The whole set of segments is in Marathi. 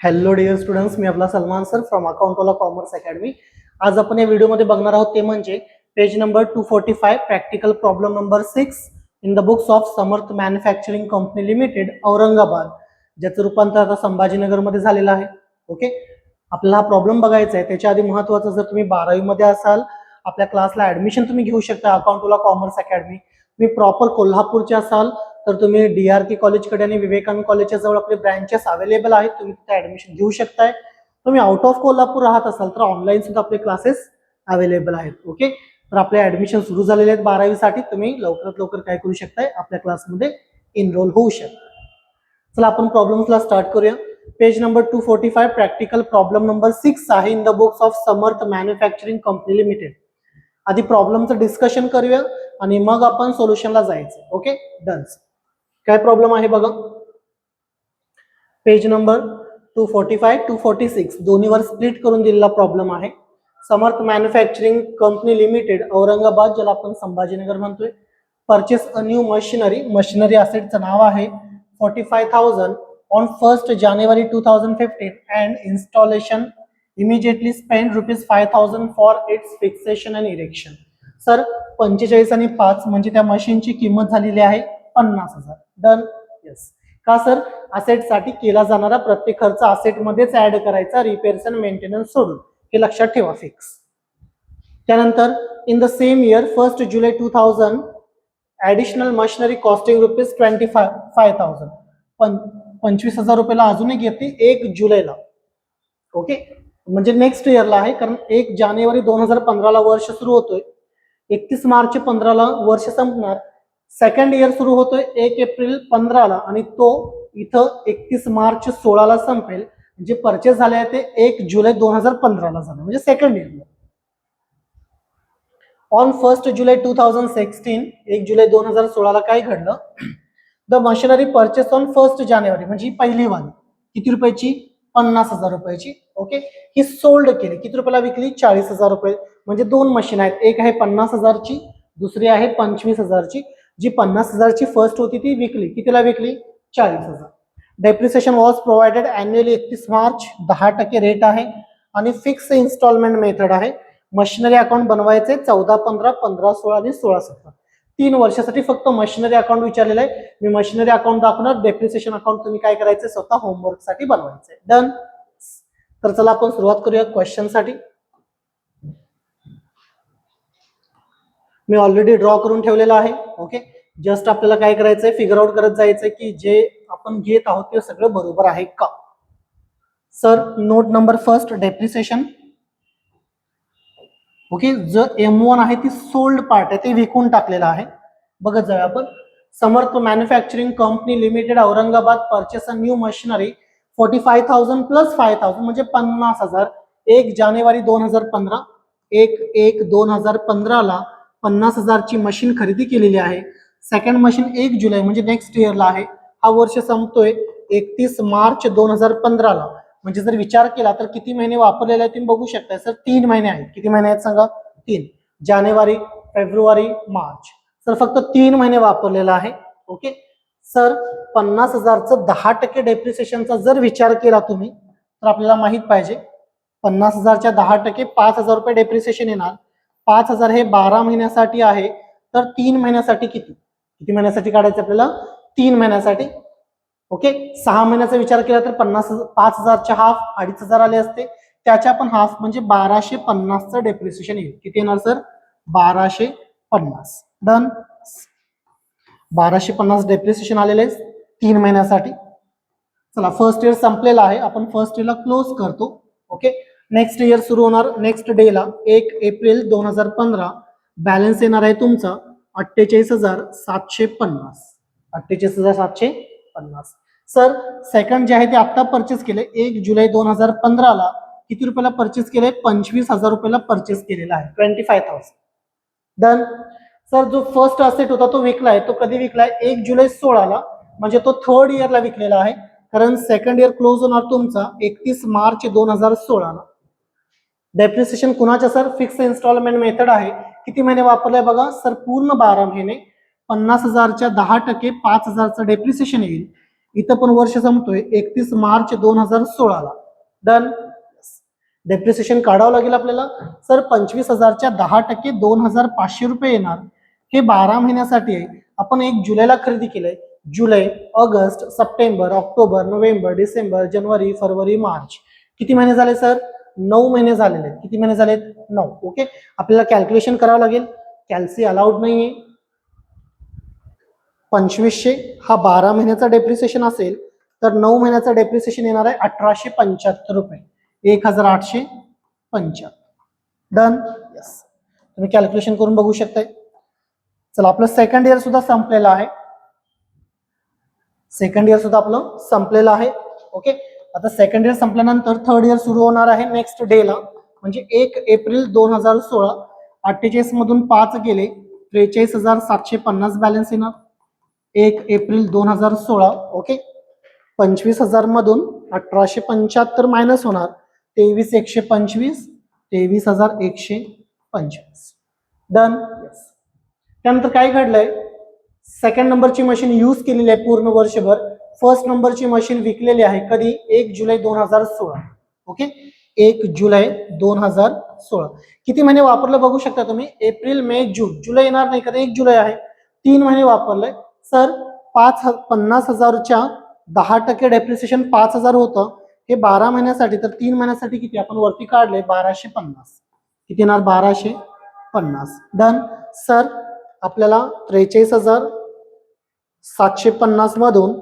हॅलो डिअर स्टुडंट्स, मी आपला सलमान सर फ्रॉम अकाउंटवाला कॉमर्स अकॅडमी. आज आपण या व्हिडिओमध्ये बघणार आहोत ते म्हणजे page number 245 practical problem number 6 in the books of Samarth manufacturing company limited Aurangabad, ज्याचं रूपांतर आता संभाजीनगरमध्ये झालेलं आहे. ओके, आपल्याला हा प्रॉब्लेम बघायचा आहे. त्याच्या आधी महत्त्वाचं, जर तुम्ही 12वी मध्ये असाल, आपल्या क्लासला ऍडमिशन तुम्ही घेऊ शकता अकाउंटवाला कॉमर्स अकॅडमी. तुम्ही प्रॉपर कोल्हापूरचे असाल तर तुम्ही DRK कॉलेजकडे आणि विवेकानंद कॉलेजच्या जवळ आपले ब्रँचेस अवेलेबल आहेत, तुम्ही तिथे ऍडमिशन घेऊ शकताय. तुम्ही आउट ऑफ कोल्हापूर राहत असाल तर ऑनलाईन सुद्धा आपले क्लासेस अवेलेबल आहेत. ओके, तर आपले ऍडमिशन सुरू झालेले आहेत 12वी साठी. तुम्ही लवकरात लवकर काय करू शकताय, आपल्या क्लासमध्ये एनरोल होऊ शकता. चला आपण प्रॉब्लेम्सला स्टार्ट करूया. Page number 245 practical problem number 6 आहे in the books of Samarth manufacturing company limited. आधी प्रॉब्लेमचं डिस्कशन करूया आणि मग आपण सोल्युशनला जायचं. Okay, done. काय प्रॉब्लेम आहे बघा. पेज नंबर 245 246 दोन्हीवर स्प्लिट करून दिलेला प्रॉब्लेम आहे. Samarth manufacturing company limited Aurangabad, ज्याला आपण संभाजीनगर म्हणतोय, purchase a new machinery. Machinery असेटचं नाव आहे 45,000 ऑन 1 जानेवारी 2015 and installation immediately spend ₹5,000 for its fixation and erection. Sir 45 आणि 5 म्हणजे त्या मशीनची किंमत झालेली आहे 50,000. डन. येस. का सर, असेट साठी केला जाणारा प्रत्येक खर्च असेट मध्येच ऍड करायचा, रिपेअर्स अँड मेंटेनन्स सोडून. हे लक्षात ठेवा, फिक्स. त्यानंतर in the same year 1 July 2000 additional machinery costing ₹25,000. 25,000 रुपयाला अजून एक येते 1 जुलैला. ओके, म्हणजे नेक्स्ट इयरला आहे, कारण 1 जानेवारी 2015 वर्ष सुरू होतोय, 31 मार्च 15 वर्ष संपणार. सेकंड इयर सुरू होतोय 1 एप्रिल 15 आणि तो इथं 31 मार्च 16 संपेल. जे परचेस झाले आहे ते 1 जुलै 2015 झालं, म्हणजे सेकंड इयरला. ऑन 1 जुलै 2016 1 जुलै 2016 काय घडलं. द मशिनरी परचेस ऑन 1 जानेवारी, म्हणजे ही पहिली वाली किती रुपयाची, 50,000 रुपयाची. ओके, ही सोल्ड केली, किती रुपयाला विकली, 40,000 रुपये. म्हणजे दोन मशीन आहेत, एक आहे 50,000ची, दुसरी आहे 25,000ची. जी 50,000ची फर्स्ट होती ती विकली, कितीला विकली, 40,000. Depreciation was provided annually 31 March, 10% rate आहे आणि फिक्स इन्स्टॉलमेंट मेथड आहे. मशिनरी अकाउंट बनवायचे 14, 15, 15, 16 आणि 16, 17. 3 वर्षासाठी फक्त मशिनरी अकाउंट विचारलेलं आहे. मी मशिनरी अकाउंट दाखवणार, डेप्रिसिएशन अकाउंट तुम्ही काय करायचं, स्वतः होमवर्क साठी बनवायचंय. डन. तर चला आपण सुरुवात करूया क्वेश्चन साठी. मी ऑलरेडी ड्रॉ करून ठेवलेला आहे. ओके, जस्ट आपल्याला काय करायचंय, फिगर आउट करत जायचंय की जे आपण घेत आहोत ते सगळं बरोबर आहे का. Sir note number first, depreciation. Okay, जो M1 आहे ती सोल्ड पार्ट आहे, ते विकून टाकलेला आहे. बघत जाऊया आपण. Samarth manufacturing company limited Aurangabad purchase a new machinery 45,000 plus 5,000 म्हणजे 50,000. 1 जानेवारी 2015, 1/1/2015 50,000ची मशीन खरेदी केलेली आहे. सेकंड मशीन 1 जुलै म्हणजे नेक्स्ट इयरला आहे. हा वर्ष संपतोय 31 मार्च 2015. म्हणजे जर विचार केला तर किती महिने वापरलेले आहेत तुम्ही बघू शकता. सर 3 महिने आहेत. किती महिने आहेत सांगा, 3. जानेवारी, फेब्रुवारी, मार्च. सर फक्त 3 महिने वापरलेला आहे. ओके, सर 50,000चं 10% डेप्रिसिएशनचा जर विचार केला तुम्ही तर आपल्याला माहित पाहिजे 50,000च्या 10% 5,000 रुपये डेप्रिसिएशन येणार. 5,000 हे 12 महिन्यासाठी आहे, तर 3 महिन्यासाठी किती महिन्यासाठी काढायचं आपल्याला, 3 महिन्यासाठी. ओके, 6 महिन्याचा विचार केला तर 5,000च्या हाफ 2,500 आले असते, त्याच्या पण हाफ म्हणजे 1,250चं डेप्रिसिएशन येईल. किती येणार सर, 1,250. डन. 1,250 डेप्रिसिएशन आलेले 3 महिन्यासाठी. चला फर्स्ट इयर संपलेला आहे, आपण फर्स्ट इयरला क्लोज करतो. ओके, नेक्स्ट इयर सुरू होणार नेक्स्ट डेला 1 एप्रिल 2015. बॅलन्स येणार आहे तुमचा 48,750. 48,750. सर सेकंड जे आहे ते आता परचेस केले 1 जुलै 2015 किती रुपयाला परचेस केले, 25,000 रुपयाला परचेस केलेला आहे, 25,000. डन. सर जो फर्स्ट असेट होता तो विकलाय, तो कधी विकलाय, 1 जुलै 16 म्हणजे तो थर्ड इयरला विकलेला आहे, कारण सेकंड इयर क्लोज होणार तुमचा 31 मार्च 2016. डेप्रिसिएशन कुणाच्या सर, फिक्स इन्स्टॉलमेंट मेथड आहे. किती महिने वापरलाय बघा सर, पूर्ण 12 महिने. 50,000च्या 10% 5,000चं डेप्रिसिएशन येईल. इथं पण वर्ष संपतोय 31 मार्च 2016ला. डन. डेप्रिसिएशन काढावं लागेल आपल्याला. सर 25,000च्या 10% 2,500 रुपये येणार. हे 12 महिन्यासाठी आहे. आपण 1 जुलैला खरेदी केलंय. जुलै, ऑगस्ट, सप्टेंबर, ऑक्टोबर, नोव्हेंबर, डिसेंबर, जानेवारी, फरवरी, मार्च. किती महिने झाले सर? 9 महिने झालेले आहेत. किती महिने झालेत? 9. ओके. आपल्याला कॅल्क्युलेशन करावं लागेल. कॅल्सी अलाउड नाहीये. 2500 हा 12 महिन्याचा डेप्रिसिएशन असेल तर 9 महिन्याचा डेप्रिसिएशन येणार आहे 1875 रुपये. 1875. डन. यस. तुम्ही कॅल्क्युलेशन करून बघू शकताय. चला, आपलं सेकंड इयर सुद्धा संपलेलं आहे. सेकंड इयर सुद्धा आपलं संपलेलं आहे. ओके. आता सेकंड इयर संपल्यानंतर थर्ड इयर सुरू होणार आहे नेक्स्ट डेला, म्हणजे 1 एप्रिल 2016. 48 मधून 5 गेले 43,750 बॅलन्स येणार 1 एप्रिल 2016. ओके. 25,000 मधून 1875 मायनस होणार 23,125, 23,125. डन. यस. त्यानंतर काय घडलंय? सेकंड नंबरची मशीन यूज केलेली आहे पूर्ण वर्षभर. फर्स्ट नंबरची मशीन विकलेली आहे. कधी? 1 जुलै 2016. ओके. 1 जुलै 2016. किती महिने वापरलं बघू शकता तुम्ही. एप्रिल, मे, जून. जुलै येणार नाही का? 1 जुलै आहे. 3 महिने वापरलंय. सर 50,000च्या 10% डेप्रिसिएशन 5,000 होतं. हे 12 महिन्यासाठी. तर 3 महिन्यासाठी किती आपण वरती काढले? 1250. किती येणार? 1250. डन. सर आपल्याला 43,750 मधून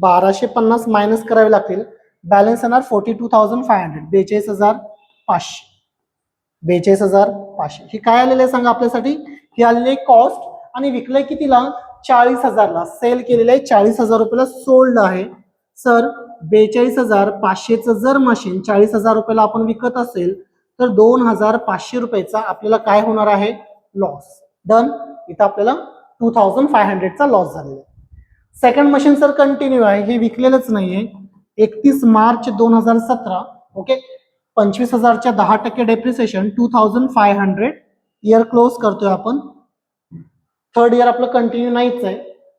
1250 मायनस करावे लागतील. बॅलन्स येणार 42,500. 42,500. 42,500. हे काय आलेलं आहे सांगा आपल्यासाठी? हे आलेले आहे कॉस्ट. आणि विकलंय कितीला? 40,000ला. सेल केलेलं आहे 40,000 रुपयाला सोल्ड आहे. सर 42,500चं जर मशीन 40,000 रुपयाला आपण विकत असेल तर 2,500 रुपयाचा आपल्याला काय होणार आहे? लॉस. डन. इथं आपल्याला 2,500चा लॉस झालेला आहे. सेकंड मशीन सर कंटिन्यू आहे. हे विकलेलंच नाहीये. 31 मार्च 2017. ओके. 25,000च्या 10% डेप्रिसिएशन 2,500. इयर क्लोज करतोय आपण. थर्ड इयर आपलं कंटिन्यू नाहीच आहे.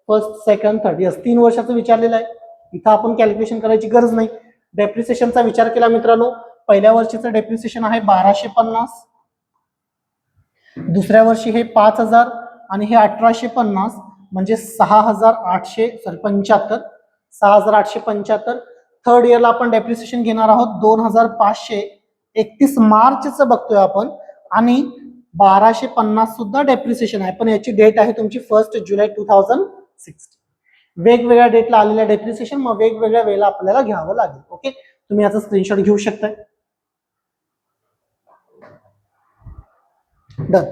First, second, third. यस, 3 वर्षाचं विचारलेलं आहे. इथं आपण कॅल्क्युलेशन करायची गरज नाही. डेप्रिसिएशनचा विचार केला मित्रांनो. पहिल्या वर्षीचं डेप्रिसिएशन आहे 1250. दुसऱ्या वर्षी हे 5,000 आणि हे 1850 म्हणजे 6,875. 6,875. थर्ड इयरला आपण डेप्रिसिएशन घेणार आहोत 2,500. 31 मार्चचं बघतोय आपण. आणि 1250 सुद्धा डेप्रिसिएशन आहे, पण याची डेट आहे तुमची 1 जुलै 2016. वेगवेगळ्या डेटला आलेल्या डेप्रिसिएशन मग वेगवेगळ्या वेळेला आपल्याला घ्यावं लागेल. ओके. तुम्ही याचा स्क्रीनशॉट घेऊ शकताय. डन.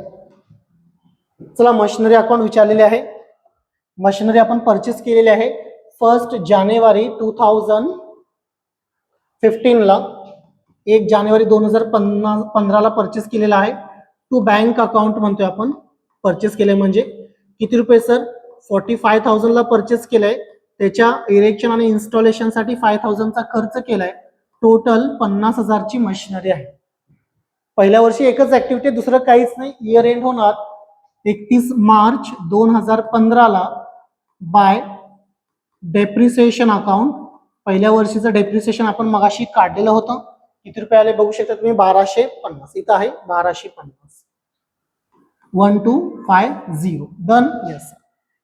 चला, मशिनरी अकाउंट विचारलेले आहे. मशिनरी आपण परचेस केलेली आहे 1 जानेवारी 2015ला. 1 जानेवारी 2015ला परचेस केलेला आहे. टू बँक अकाउंट म्हणतोय आपण. परचेस केले म्हणजे किती रुपये सर? 45,000ला परचेस केलंय. त्याच्या इरेक्शन आणि इन्स्टॉलेशन साठी 5,000चा खर्च केलाय. टोटल 50,000ची मशिनरी आहे. पहिल्या वर्षी एकच ऍक्टिव्हिटी, दुसरं काहीच नाही. इयर एंड होणार 31 मार्च 2015ला बाय डेप्रिसिएशन अकाउंट. पहिल्या वर्षीचं डेप्रिसिएशन आपण मगाशी काढलेलं होतं. किती रुपये आले बघू शकता तुम्ही? 1250. इथं आहे 1250. 1250. डन. यस.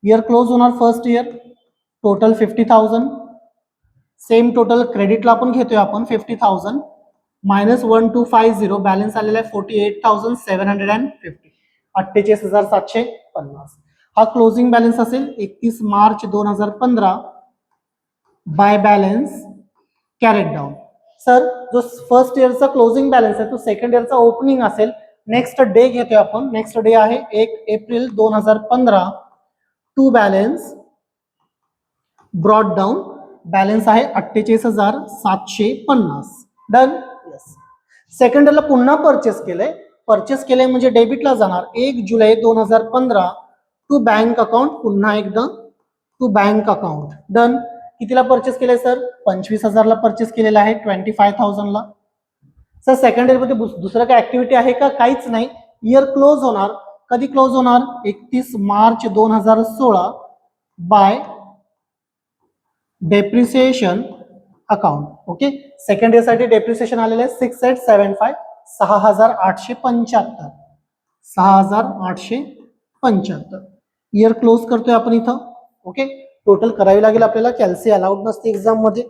इयर क्लोज होणार first year. Total 50,000. Same total क्रेडिटला आपण घेतोय आपण 50,000 मायनस 1250. बॅलन्स आलेला आहे 48,750. 48,750. हा क्लोजिंग बॅलन्स असेल 31 March 2015 by balance carried down. Sir जो फर्स्ट इयरचा क्लोजिंग बॅलन्स आहे तो सेकंड इयरचा ओपनिंग असेल. नेक्स्ट डे घेतोय आपण. नेक्स्ट डे आहे 1 April 2015. To balance brought down. Balance आहे 48,750. डन. यस. सेकंड इयरला पुन्हा परचेस केलंय. परचेस केलंय म्हणजे डेबिटला जाणार 1 जुलै 2015 टू बँक अकाउंट. पुन्हा एकदा टू बँक अकाउंट. डन. कितीला परचेस केलंय सर? 25,000ला परचेस केलेला आहे 25,000ला. सर सेकंड इयर मध्ये दुसरं काय ऍक्टिव्हिटी आहे का? काहीच नाही. इयर क्लोज होणार. कधी क्लोज होणार? 31 March 2016 bye depreciation account. Okay, second year साठी डेप्रिसिएशन आलेलं आहे 6875, 6875, 6875. इयर क्लोज करतोय आपण इथं. ओके, टोटल करावी लागेल आपल्याला, कॅल्सी अलाउड नसते एक्झाम मध्ये.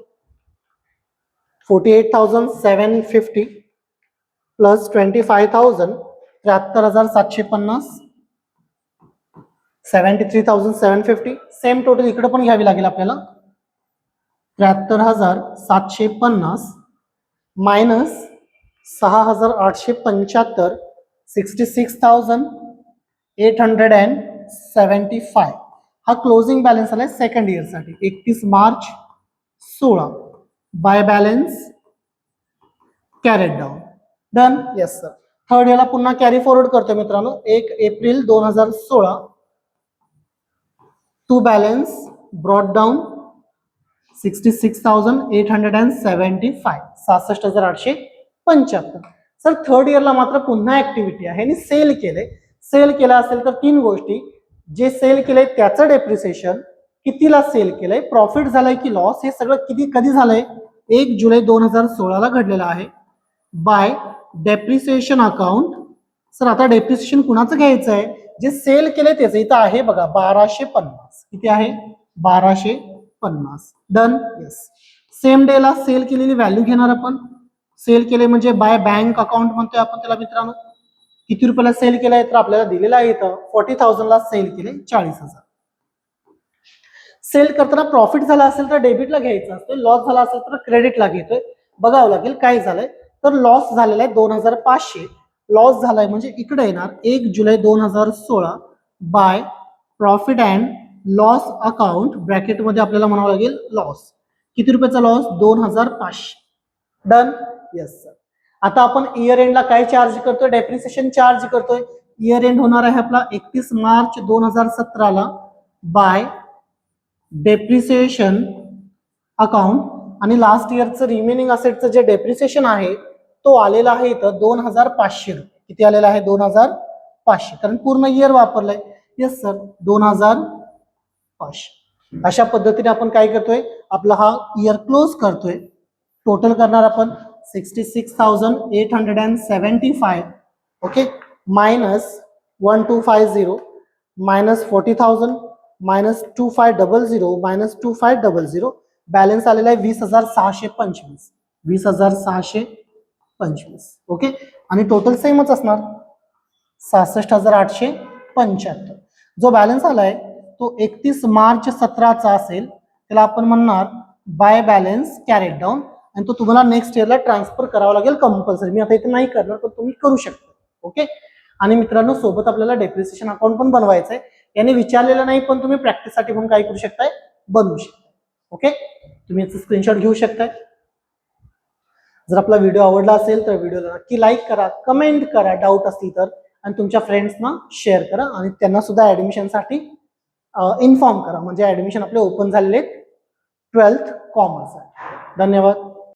48,750 प्लस 25,000, 73,750, 73,750. सेम टोटल इकडे पण घ्यावी लागेल आपल्याला. 73,750 मायनस 6,875, 66,875. हा क्लोजिंग बॅलन्स आलाय सेकंड इयर साठी 31 March 16. By balance carried down. Done. Yes sir. Third इयरला पुन्हा कॅरी फॉरवर्ड करतोय मित्रांनो. 1 April 2016 to balance brought down 66,875, 66,875. Sir third इयरला मात्र पुन्हा ऍक्टिव्हिटी आहे आणि सेल केले. सेल केला असेल तर तीन गोष्टी. जे सेल केलंय त्याचं डेप्रिसिएशन, कितीला सेल केलंय, प्रॉफिट झालंय की लॉस, हे सगळं कधी झालंय 1 जुलै 2016 ला घडलेलं आहे. Bye depreciation account. सर आता डेप्रिसिएशन कुणाचं घ्यायचं आहे, जे सेल केले त्याचं. इथं आहे बघा 1250. किती आहे 1250. डन. येस. सेम डे ला सेल केलेली व्हॅल्यू घेणार आपण. सेल केले म्हणजे बाय बँक अकाउंट म्हणतोय आपण त्याला मित्रांनो. किती रुपयाला सेल केलाय तर आपल्याला दिलेला आहे इथं 40,000 ला सेल केले 40,000. सेल करताना प्रॉफिट झाला असेल तर डेबिटला घ्यायचं असतं, लॉस झाला असेल तर क्रेडिटला घेतोय. बघावं लागेल काय झालंय. तर लॉस झालेला आहे 2,500. लॉस झालाय म्हणजे इकडे येणार 1 जुलै 2016 by profit and loss account ब्रॅकेटमध्ये आपल्याला म्हणावं लागेल लॉस. किती रुपयाचा लॉस 2,500. डन. Yes sir. आता आपण इयर एंडला काय चार्ज करतोय, डेप्रिसिएशन चार्ज करतोय. इयर एंड होणार आहे आपला 31 मार्च 2017 ला बाय डेप्रिसिएशन अकाउंट. आणि लास्ट इयरचं रिमेनिंग असेटचं जे डेप्रिसिएशन आहे तो आलेला आहे इथं 2,500 रुपये. किती आलेला आहे 2,500, कारण पूर्ण इयर वापरलंय. Yes sir 2,500. अशा पद्धतीने आपण काय करतोय, आपला हा इयर क्लोज करतोय. टोटल करणार आपण 66,875. Okay, minus 1250 minus 40,000 minus 2500 minus 2500. Balance आलेला आहे 20,625. 20,625. ओके, आणि टोटल सेमच असणार 66,875. जो बॅलन्स आलाय तो 31 मार्च 17चा असेल, त्याला आपण म्हणणार बाय बॅलन्स कॅरेड डाऊन. आणि तो तुम्हाला नेक्स्ट इयरला ट्रान्सफर करावा लागेल कंपल्सरी. मी आता इथे नाही करणार पण तुम्ही करू शकता. ओके, आणि मित्रांनो सोबत आपल्याला डेप्रिसिएशन अकाउंट पण बनवायचं आहे. याने विचारलेलं नाही पण तुम्ही प्रॅक्टिससाठी पण काय करू शकताय, बनवू शकता. ओके, तुम्ही याचं स्क्रीनशॉट घेऊ शकताय. जर आपला व्हिडिओ आवडला असेल तर व्हिडिओला नक्की लाईक करा, कमेंट करा डाऊट असतील तर, आणि तुमच्या फ्रेंड्सना शेअर करा आणि त्यांना सुद्धा ऍडमिशनसाठी इन्फॉर्म करा. म्हणजे ऍडमिशन आपले ओपन झालेले 12th कॉमर्स आहे. धन्यवाद.